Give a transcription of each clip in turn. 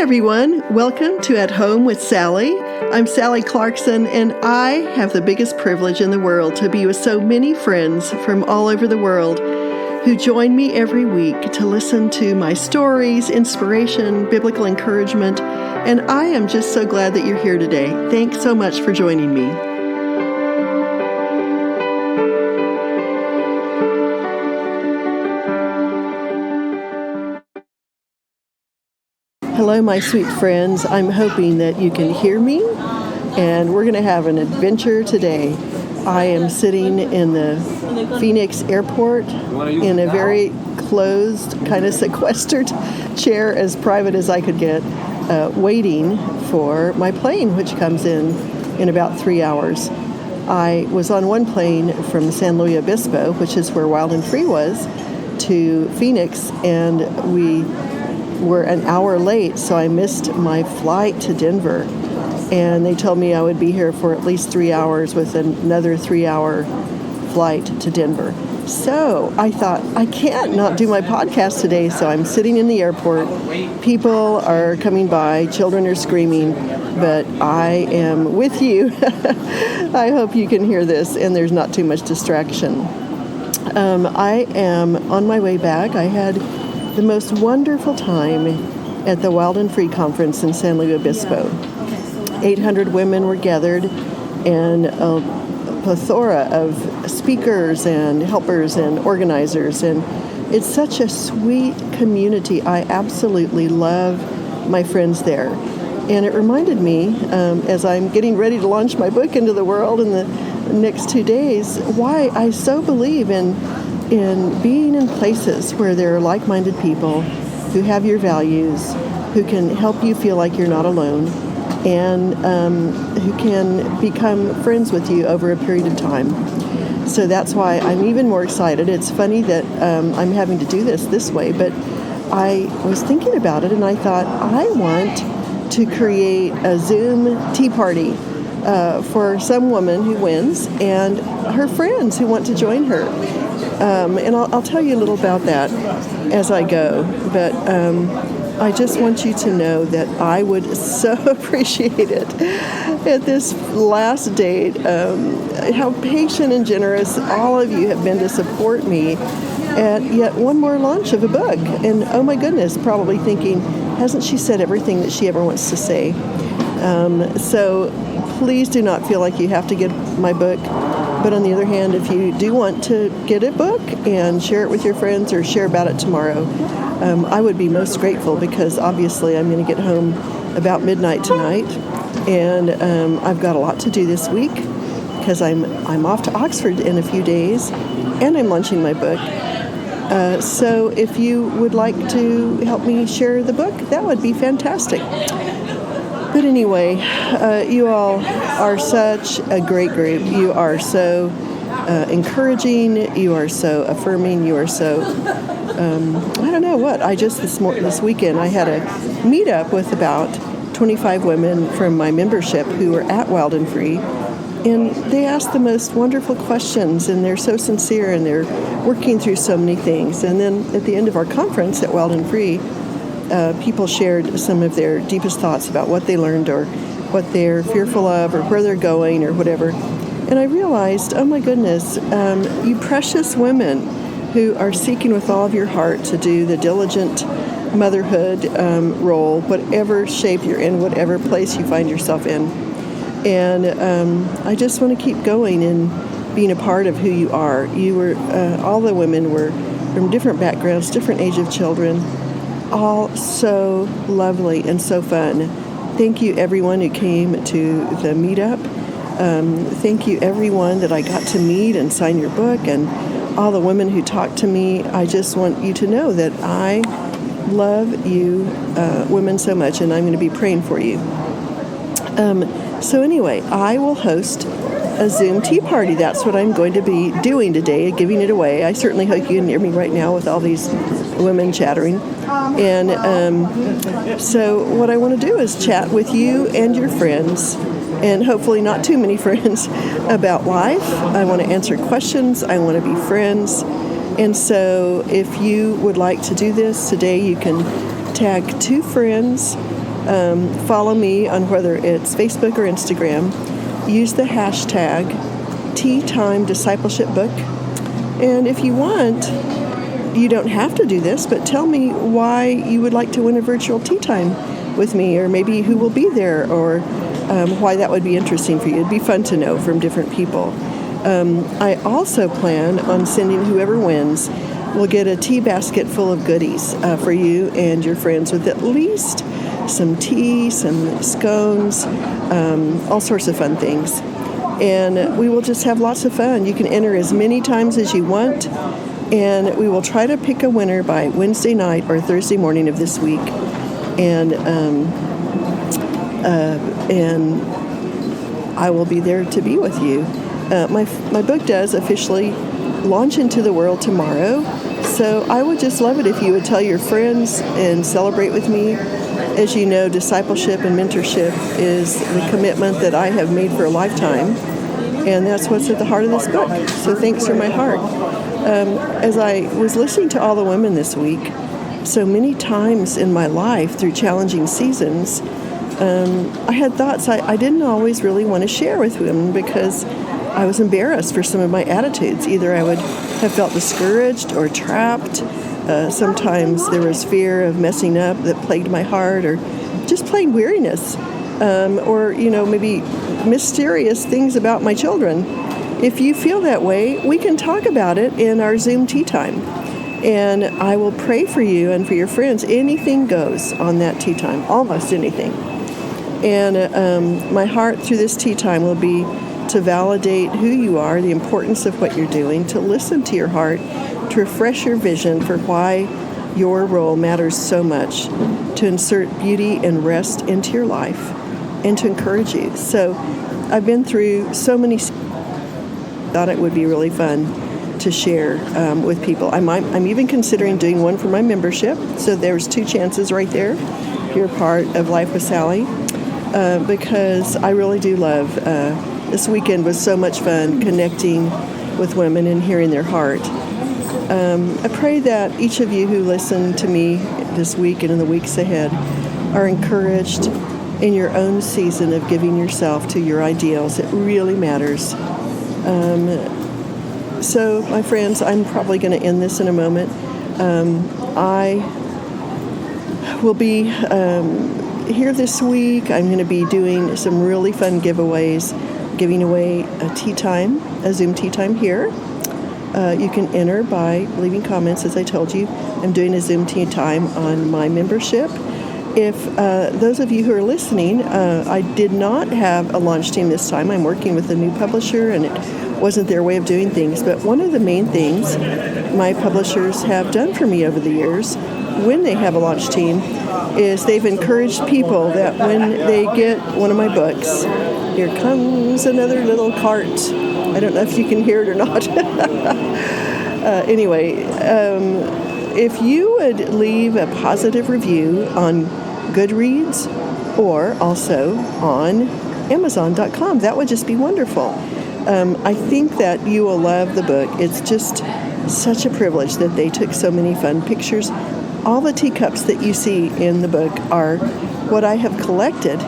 everyone. Welcome to At Home with Sally. I'm Sally Clarkson, and I have the biggest privilege in the world to be with so many friends from all over the world who join me every week to listen to my stories, inspiration, biblical encouragement, and I am just so glad that you're here today. Thanks so much for joining me. Hello, my sweet friends. I'm hoping that you can hear me, and we're going to have an adventure today. I am sitting in the Phoenix airport in a very closed, kind of sequestered chair, as private as I could get, waiting for my plane, which comes in about 3 hours. I was on one plane from San Luis Obispo, which is where Wild and Free was, to Phoenix, and we were an hour late, so I missed my flight to Denver. And they told me I would be here for at least 3 hours with another 3-hour flight to Denver. So I thought, I can't not do my podcast today, so I'm sitting in the airport. People are coming by, children are screaming, but I am with you. I hope you can hear this and there's not too much distraction. I am on my way back. I had the most wonderful time at the Wild and Free Conference in San Luis Obispo. 800 women were gathered, and a plethora of speakers and helpers and organizers, and it's such a sweet community. I absolutely love my friends there. And it reminded me, as I'm getting ready to launch my book into the world in the next 2 days, why I so believe in being in places where there are like-minded people who have your values, who can help you feel like you're not alone, and who can become friends with you over a period of time. So that's why I'm even more excited. It's funny that I'm having to do this way, but I was thinking about it and I thought, I want to create a Zoom tea party for some woman who wins and her friends who want to join her. And I'll tell you a little about that as I go. But I just want you to know that I would so appreciate it at this last date, how patient and generous all of you have been to support me at yet one more launch of a book. And oh my goodness, probably thinking, hasn't she said everything that she ever wants to say? So please do not feel like you have to get my book. But on the other hand, if you do want to get a book and share it with your friends or share about it tomorrow, I would be most grateful, because obviously I'm going to get home about midnight tonight, and I've got a lot to do this week because I'm off to Oxford in a few days, and I'm launching my book. So if you would like to help me share the book, that would be fantastic. But anyway, you all are such a great group. You are so encouraging. You are so affirming. You are so, I don't know what. This weekend, I had a meetup with about 25 women from my membership who were at Wild and Free. And they asked the most wonderful questions, and they're so sincere, and they're working through so many things. And then at the end of our conference at Wild and Free, people shared some of their deepest thoughts about what they learned or what they're fearful of or where they're going or whatever. And I realized, oh my goodness, you precious women who are seeking with all of your heart to do the diligent motherhood role, whatever shape you're in, whatever place you find yourself in. And I just want to keep going and being a part of who you are. You were, all the women were from different backgrounds, different age of children, all so lovely and so fun. Thank you, everyone who came to the meetup. Thank you, everyone that I got to meet and sign your book, and all the women who talked to me. I just want you to know that I love you women so much, and I'm going to be praying for you. So anyway, I will host a Zoom tea party. That's what I'm going to be doing today, giving it away. I certainly hope you can hear me right now with all these women chattering. And so what I want to do is chat with you and your friends, and hopefully not too many friends, about life. I want to answer questions. I want to be friends. And so if you would like to do this today, you can tag 2 friends Follow me on whether it's Facebook or Instagram. Use the hashtag Tea Time Discipleship Book. And if you want, you don't have to do this, but tell me why you would like to win a virtual tea time with me, or maybe who will be there, or why that would be interesting for you. It'd be fun to know from different people. I also plan on sending whoever wins will get a tea basket full of goodies for you and your friends, with at least some tea, some scones, all sorts of fun things. And we will just have lots of fun. You can enter as many times as you want, and we will try to pick a winner by Wednesday night or Thursday morning of this week. And I will be there to be with you. My book does officially launch into the world tomorrow, so I would just love it if you would tell your friends and celebrate with me. As you know, discipleship and mentorship is the commitment that I have made for a lifetime, and that's what's at the heart of this book. So thanks from my heart. As I was listening to all the women this week, so many times in my life through challenging seasons, I had thoughts I didn't always really want to share with women because I was embarrassed for some of my attitudes. Either I would have felt discouraged or trapped. Sometimes there was fear of messing up that plagued my heart, or just plain weariness, or maybe mysterious things about my children. If you feel that way, we can talk about it in our Zoom tea time, and I will pray for you and for your friends. Anything goes on that tea time, almost anything. And my heart through this tea time will be to validate who you are, the importance of what you're doing, to listen to your heart, to refresh your vision for why your role matters so much, to insert beauty and rest into your life, and to encourage you. So I've been through so many. Thought it would be really fun to share with people. I'm even considering doing one for my membership. So there's 2 chances right there. If you're part of Life with Sally, because I really do love. This weekend was so much fun connecting with women and hearing their heart. I pray that each of you who listen to me this week and in the weeks ahead are encouraged in your own season of giving yourself to your ideals. It really matters. So, my friends, I'm probably going to end this in a moment. I will be here this week. I'm going to be doing some really fun giveaways, giving away a tea time, a Zoom tea time here. You can enter by leaving comments, as I told you. I'm doing a Zoom tea time on my membership. If those of you who are listening, I did not have a launch team this time. I'm working with a new publisher, and it wasn't their way of doing things. But one of the main things my publishers have done for me over the years when they have a launch team is they've encouraged people that when they get one of my books, here comes another little cart. I don't know if you can hear it or not. Anyway, if you would leave a positive review on Goodreads or also on Amazon.com, that would just be wonderful. I think that you will love the book. It's just such a privilege that they took so many fun pictures. All the teacups that you see in the book are what I have collected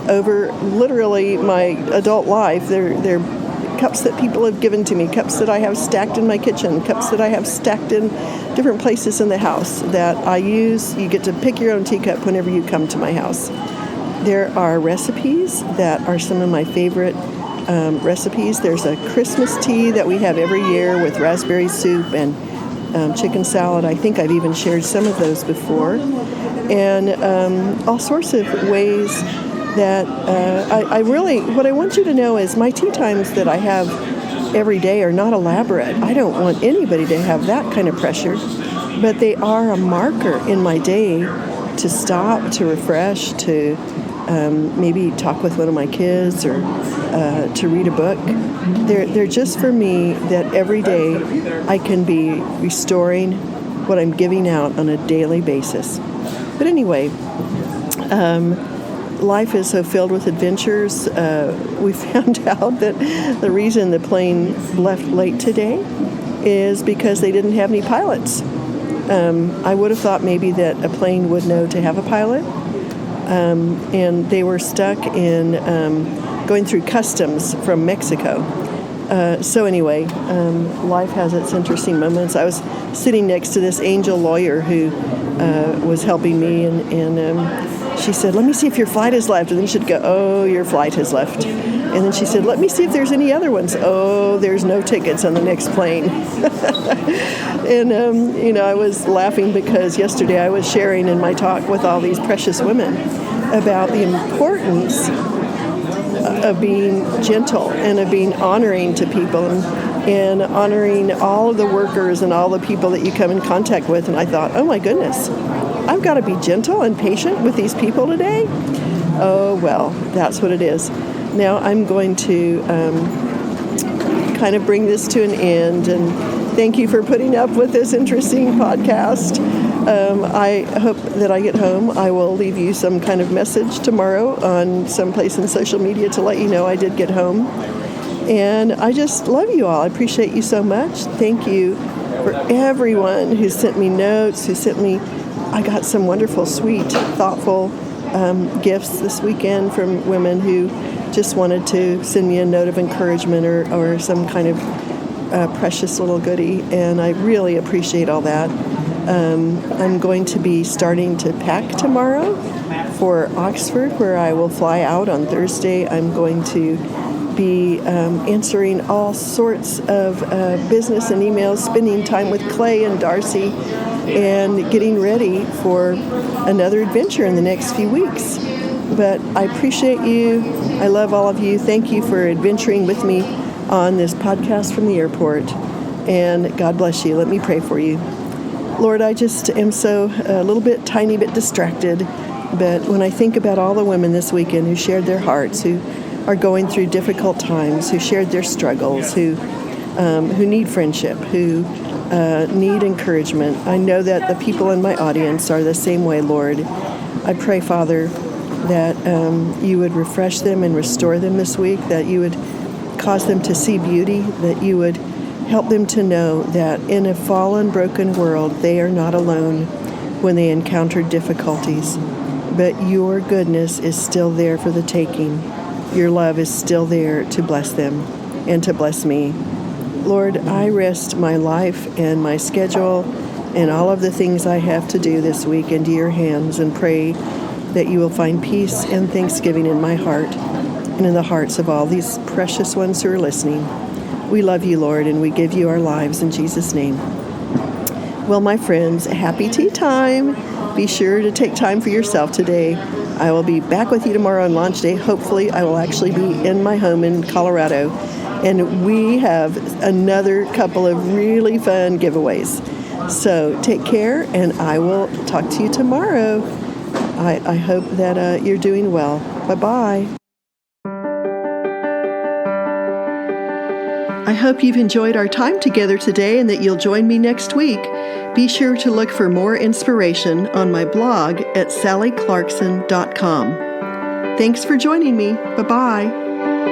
over literally my adult life. They're cups that people have given to me, cups that I have stacked in my kitchen, cups that I have stacked in different places in the house that I use. You get to pick your own teacup whenever you come to my house. There are recipes that are some of my favorite recipes. There's a Christmas tea that we have every year with raspberry soup and chicken salad. I think I've even shared some of those before. And all sorts of ways that I really, what I want you to know is my tea times that I have every day are not elaborate. I don't want anybody to have that kind of pressure, but they are a marker in my day to stop, to refresh, to maybe talk with one of my kids or to read a book. They're just for me that every day I can be restoring what I'm giving out on a daily basis. But anyway, life is so filled with adventures. We found out that the reason the plane left late today is because they didn't have any pilots. I would have thought maybe that a plane would know to have a pilot, and they were stuck in going through customs from Mexico. So anyway, life has its interesting moments. I was sitting next to this angel lawyer who was helping me, and she said, "Let me see if your flight has left." And then she'd go, "Oh, your flight has left." And then she said, "Let me see if there's any other ones." "Oh, there's no tickets on the next plane." And, I was laughing because yesterday I was sharing in my talk with all these precious women about the importance of being gentle and of being honoring to people and honoring all of the workers and all the people that you come in contact with. And I thought, oh my goodness, I've got to be gentle and patient with these people today? Oh, well, that's what it is. Now I'm going to kind of bring this to an end, and thank you for putting up with this interesting podcast. I hope that I get home. I will leave you some kind of message tomorrow on someplace in social media to let you know I did get home. And I just love you all. I appreciate you so much. Thank you for everyone who sent me notes, I got some wonderful, sweet, thoughtful gifts this weekend from women who just wanted to send me a note of encouragement or some kind of precious little goodie, and I really appreciate all that. I'm going to be starting to pack tomorrow for Oxford, where I will fly out on Thursday. I'm going to be answering all sorts of business and emails, spending time with Clay and Darcy, and getting ready for another adventure in the next few weeks. But I appreciate you. I love all of you. Thank you for adventuring with me on this podcast from the airport. And God bless you. Let me pray for you. Lord, I just am tiny bit distracted. But when I think about all the women this weekend who shared their hearts, who are going through difficult times, who shared their struggles, who need friendship, who need encouragement, I know that the people in my audience are the same way, Lord. I pray, Father, that you would refresh them and restore them this week, that you would cause them to see beauty, that you would help them to know that in a fallen, broken world, they are not alone when they encounter difficulties. But your goodness is still there for the taking. Your love is still there to bless them and to bless me. Lord, I rest my life and my schedule and all of the things I have to do this week into your hands, and pray that you will find peace and thanksgiving in my heart and in the hearts of all these precious ones who are listening. We love you, Lord, and we give you our lives in Jesus' name. Well, my friends, happy tea time. Be sure to take time for yourself today. I will be back with you tomorrow on launch day. Hopefully, I will actually be in my home in Colorado. And we have another couple of really fun giveaways. So take care, and I will talk to you tomorrow. I hope that you're doing well. Bye-bye. I hope you've enjoyed our time together today and that you'll join me next week. Be sure to look for more inspiration on my blog at sallyclarkson.com. Thanks for joining me. Bye-bye.